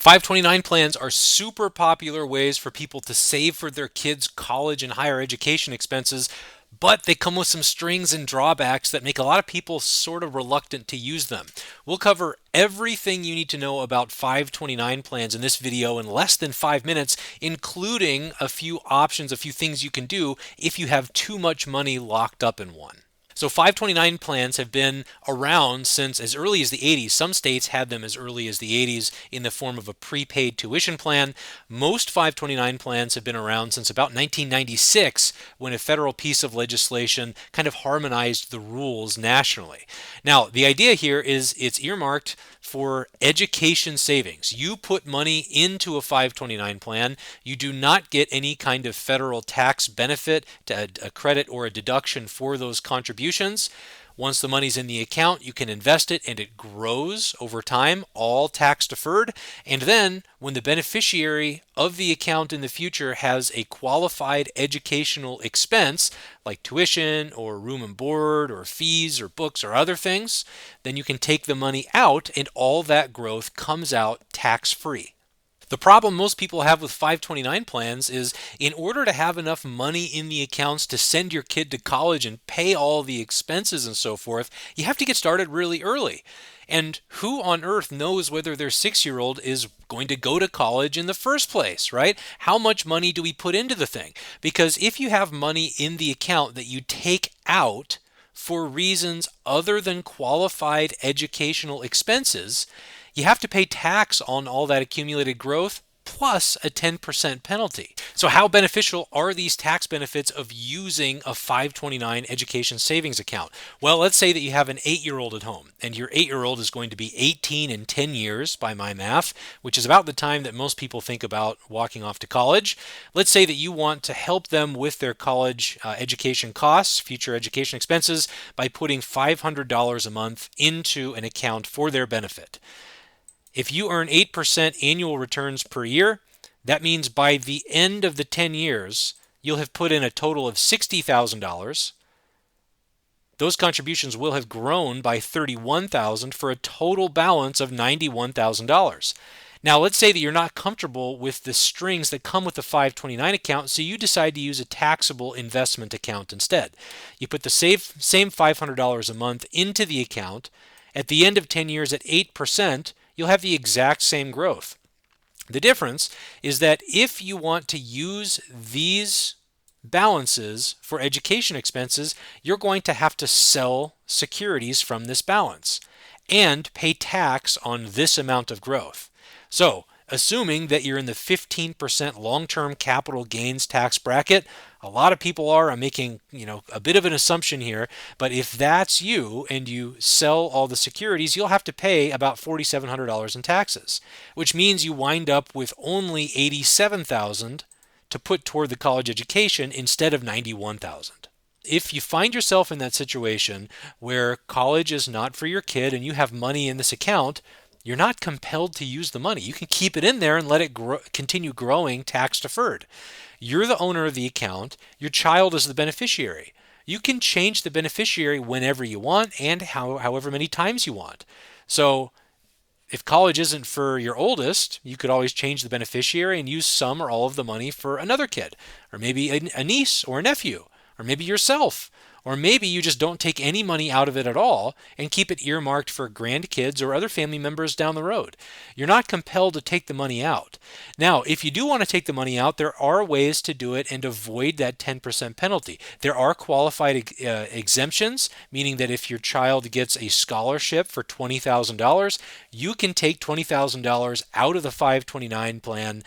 529 plans are super popular ways for people to save for their kids' college and higher education expenses, but they come with some strings and drawbacks that make a lot of people sort of reluctant to use them. We'll cover everything you need to know about 529 plans in this video in less than 5 minutes, including a few options, a few things you can do if you have too much money locked up in one. So 529 plans have been around since as early as the 80s. Some states had them as early as the 80s in the form of a prepaid tuition plan. Most 529 plans have been around since about 1996, when a federal piece of legislation kind of harmonized the rules nationally. Now, the idea here is it's earmarked for education savings. You put money into a 529 plan. You do not get any kind of federal tax benefit, a credit or a deduction for those contributions. Once the money's in the account, you can invest it and it grows over time, all tax deferred. And then when the beneficiary of the account in the future has a qualified educational expense like tuition or room and board or fees or books or other things, then you can take the money out and all that growth comes out tax-free. The problem most people have with 529 plans is in order to have enough money in the accounts to send your kid to college and pay all the expenses and so forth, you have to get started really early. And who on earth knows whether their 6-year-old is going to go to college in the first place, right? How much money do we put into the thing? Because if you have money in the account that you take out for reasons other than qualified educational expenses, you have to pay tax on all that accumulated growth plus a 10% penalty. So how beneficial are these tax benefits of using a 529 education savings account? Well, let's say that you have an 8-year-old at home, and your 8-year-old is going to be 18 in 10 years by my math, which is about the time that most people think about walking off to college. Let's say that you want to help them with their college education costs, future education expenses, by putting $500 a month into an account for their benefit. If you earn 8% annual returns per year, that means by the end of the 10 years, you'll have put in a total of $60,000. Those contributions will have grown by $31,000 for a total balance of $91,000. Now, let's say that you're not comfortable with the strings that come with the 529 account, so you decide to use a taxable investment account instead. You put the same $500 a month into the account. At the end of 10 years at 8%, you'll have the exact same growth. The difference is that if you want to use these balances for education expenses, you're going to have to sell securities from this balance and pay tax on this amount of growth. So, assuming that you're in the 15% long-term capital gains tax bracket, a lot of people are. I'm making, a bit of an assumption here, but if that's you and you sell all the securities, you'll have to pay about $4,700 in taxes, which means you wind up with only $87,000 to put toward the college education instead of $91,000. If you find yourself in that situation where college is not for your kid and you have money in this account, you're not compelled to use the money. You can keep it in there and let it continue growing tax deferred. You're the owner of the account. Your child is the beneficiary. You can change the beneficiary whenever you want and however many times you want. So if college isn't for your oldest, you could always change the beneficiary and use some or all of the money for another kid, or maybe a niece or a nephew, or maybe yourself. Or maybe you just don't take any money out of it at all and keep it earmarked for grandkids or other family members down the road. You're not compelled to take the money out. Now, if you do want to take the money out, there are ways to do it and avoid that 10% penalty. There are qualified exemptions, meaning that if your child gets a scholarship for $20,000, you can take $20,000 out of the 529 plan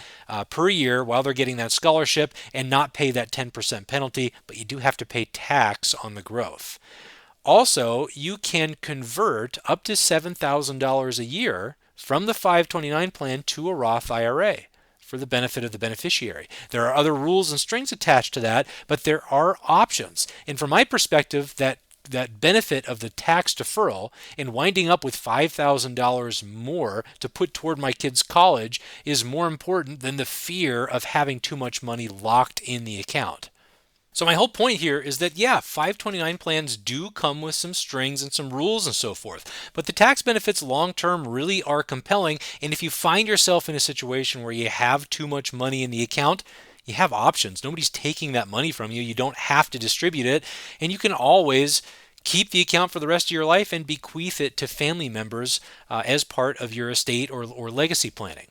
per year while they're getting that scholarship and not pay that 10% penalty, but you do have to pay tax on the growth. Also, you can convert up to $7,000 a year from the 529 plan to a Roth IRA for the benefit of the beneficiary. There are other rules and strings attached to that, but there are options. And from my perspective, that benefit of the tax deferral and winding up with $5,000 more to put toward my kid's college is more important than the fear of having too much money locked in the account. So my whole point here is that yeah, 529 plans do come with some strings and some rules and so forth. But the tax benefits long term really are compelling, and if you find yourself in a situation where you have too much money in the account, you have options. Nobody's taking that money from you. You don't have to distribute it, and you can always keep the account for the rest of your life and bequeath it to family members as part of your estate or legacy planning.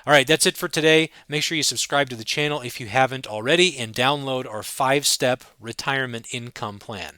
All right, that's it for today. Make sure you subscribe to the channel if you haven't already and download our 5-step retirement income plan.